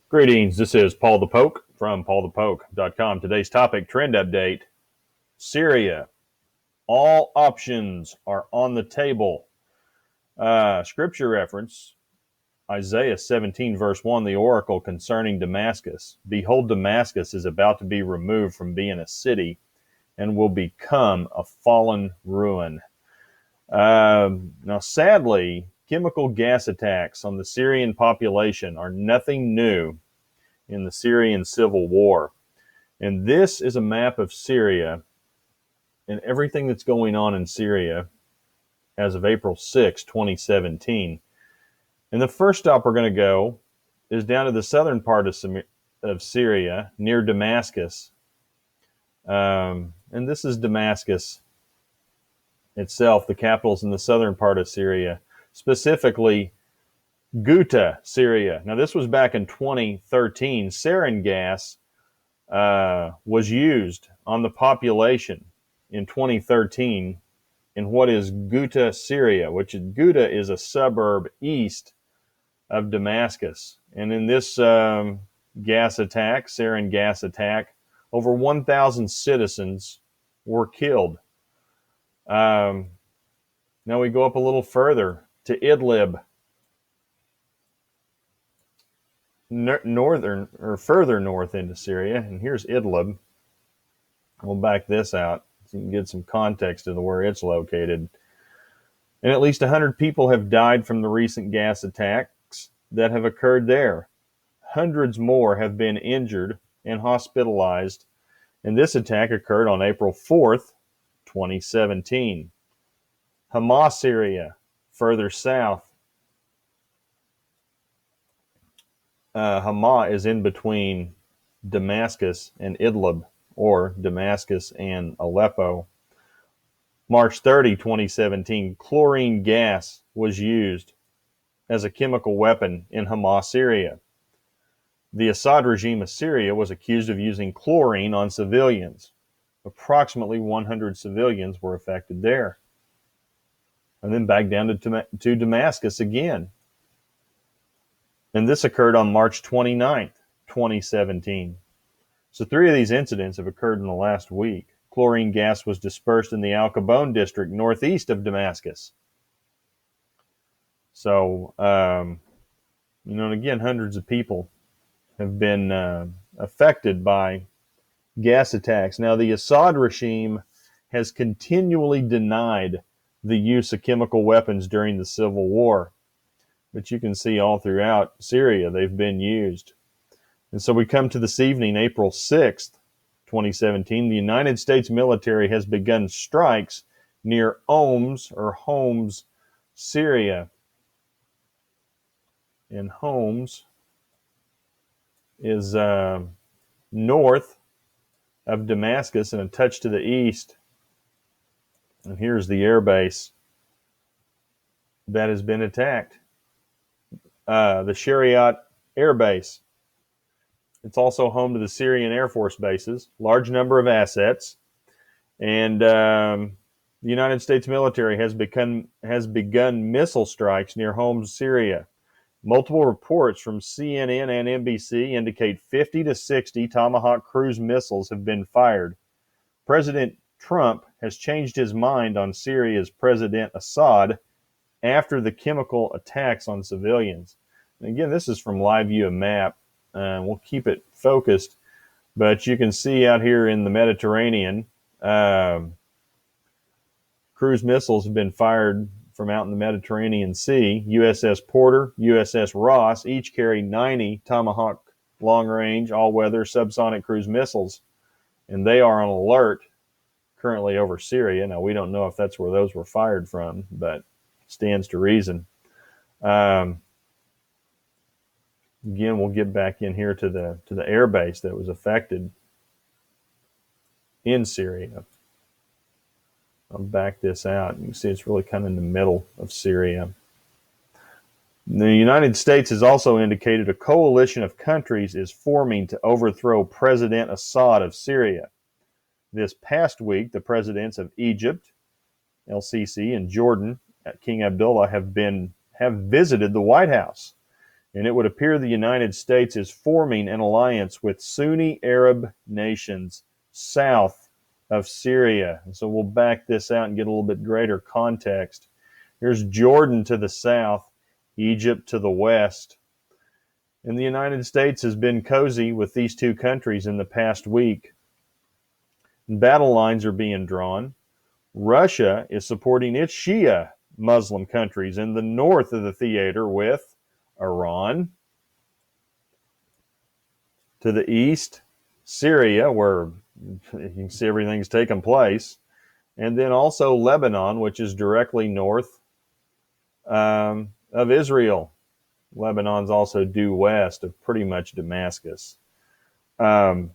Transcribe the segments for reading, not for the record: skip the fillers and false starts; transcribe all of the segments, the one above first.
Greetings, this is Paul the Poke from paulthepoke.com. Today's topic, trend update, Syria. All options are on the table. Scripture reference, Isaiah 17 verse 1, the oracle concerning Damascus. Behold, Damascus is about to be removed from being a city and will become a fallen ruin. Now, sadly, chemical gas attacks on the Syrian population are nothing new in the Syrian civil war. And this is a map of Syria and everything that's going on in Syria as of April 6, 2017. And the first stop we're going to go is down to the southern part of Syria near Damascus. And this is Damascus itself. The capital's in the southern part of Syria, specifically Ghouta, Syria. Now, this was back in 2013. Sarin gas was used on the population in 2013 in what is Ghouta, Syria, which Ghouta is a suburb east of Damascus. And in this gas attack, sarin gas attack, over 1,000 citizens were killed. Now we go up a little further to Idlib, northern or further north into Syria, and here's Idlib. We'll back this out so you can get some context to where it's located. And at least 100 people have died from the recent gas attacks that have occurred there. Hundreds more have been injured and hospitalized, and this attack occurred on April 4th, 2017. Hama, Syria, further south. Hama is in between Damascus and Idlib, or Damascus and Aleppo. March 30, 2017, chlorine gas was used as a chemical weapon in Hama, Syria. The Assad regime of Syria was accused of using chlorine on civilians. Approximately 100 civilians were affected there. And then back down to Damascus again. And this occurred on March 29th, 2017. So 3 of these incidents have occurred in the last week. Chlorine gas was dispersed in the Al-Kabone district northeast of Damascus. So, and again, hundreds of people have been affected by gas attacks. Now, the Assad regime has continually denied the use of chemical weapons during the civil war. But you can see all throughout Syria, they've been used. And so we come to this evening, April 6th, 2017. The United States military has begun strikes near Homs, Syria. And Homs is north of Damascus and a touch to the east. And here's the air base that has been attacked. The Syrian Air Base. It's also home to the Syrian Air Force bases, large number of assets, and the United States military has begun missile strikes near Homs, Syria. Multiple reports from CNN and NBC indicate 50 to 60 Tomahawk cruise missiles have been fired. President Trump has changed his mind on Syria's President Assad after the chemical attacks on civilians. And again, this is from Live View Map. We'll keep it focused, but you can see out here in the Mediterranean, cruise missiles have been fired from out in the Mediterranean Sea. USS Porter, USS Ross each carry 90 Tomahawk long-range, all-weather subsonic cruise missiles, and they are on alert currently over Syria. Now, we don't know if that's where those were fired from, but stands to reason. Again, we'll get back in here to the air base that was affected in Syria. I'll back this out. You can see it's really kind of in the middle of Syria. The United States has also indicated a coalition of countries is forming to overthrow President Assad of Syria. This past week, the presidents of Egypt, El-Sisi, and Jordan, King Abdullah, have visited the White House. And it would appear the United States is forming an alliance with Sunni Arab nations south of Syria. And so we'll back this out and get a little bit greater context. Here's Jordan to the south, Egypt to the west. And the United States has been cozy with these two countries in the past week. Battle lines are being drawn. Russia is supporting its Shia Muslim countries in the north of the theater with Iran. To the east, Syria, where you can see everything's taking place. And then also Lebanon, which is directly north of Israel. Lebanon's also due west of pretty much Damascus. Now,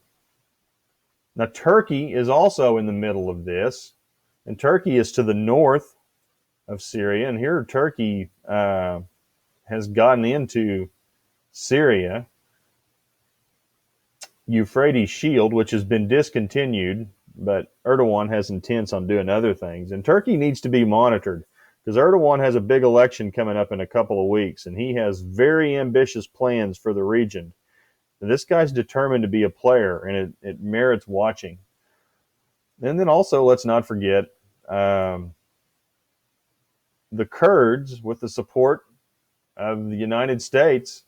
Turkey is also in the middle of this. And Turkey is to the north of Syria. And here Turkey has gotten into Syria. Euphrates Shield, which has been discontinued, but Erdogan has intents on doing other things. And Turkey needs to be monitored because Erdogan has a big election coming up in a couple of weeks, and he has very ambitious plans for the region. And this guy's determined to be a player, and it merits watching. And then also, let's not forget the Kurds, with the support of the United States.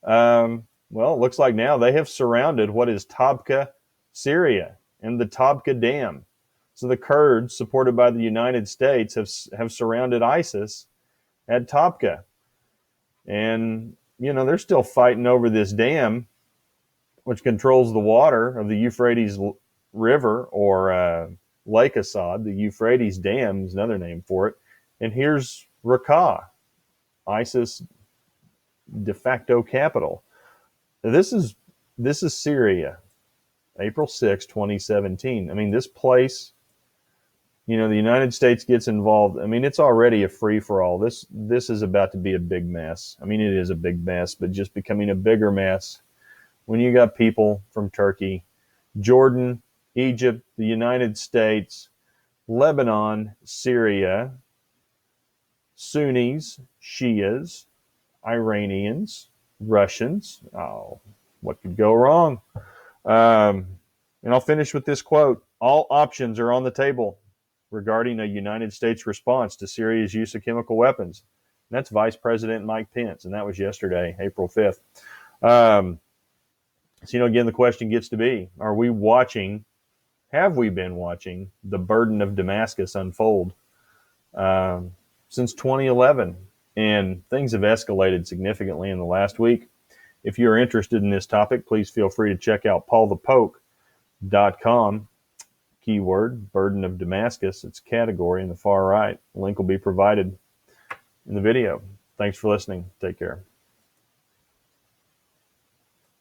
Well, it looks like now they have surrounded what is Tabqa, Syria, and the Tabqa Dam. So the Kurds, supported by the United States, have surrounded ISIS at Tabqa. And, you know, they're still fighting over this dam, which controls the water of the Euphrates River, or Lake Assad. The Euphrates Dam is another name for it. And here's Raqqa, ISIS de facto capital. This is Syria, April 6, 2017. I mean, this place, you know, the United States gets involved. I mean, it's already a free-for-all. This is about to be a big mess. I mean, it is a big mess, but just becoming a bigger mess when you got people from Turkey, Jordan, Egypt, the United States, Lebanon, Syria, Sunnis, Shias, Iranians, Russians. Oh, what could go wrong? And I'll finish with this quote. All options are on the table regarding a United States response to Syria's use of chemical weapons. And that's Vice President Mike Pence, and that was yesterday, April 5th. So, you know, again, the question gets to be, are we watching, have we been watching the burden of Damascus unfold since 2011? And things have escalated significantly in the last week. If you're interested in this topic, please feel free to check out paulthepoke.com. Keyword, burden of Damascus. It's category in the far right. Link will be provided in the video. Thanks for listening. Take care.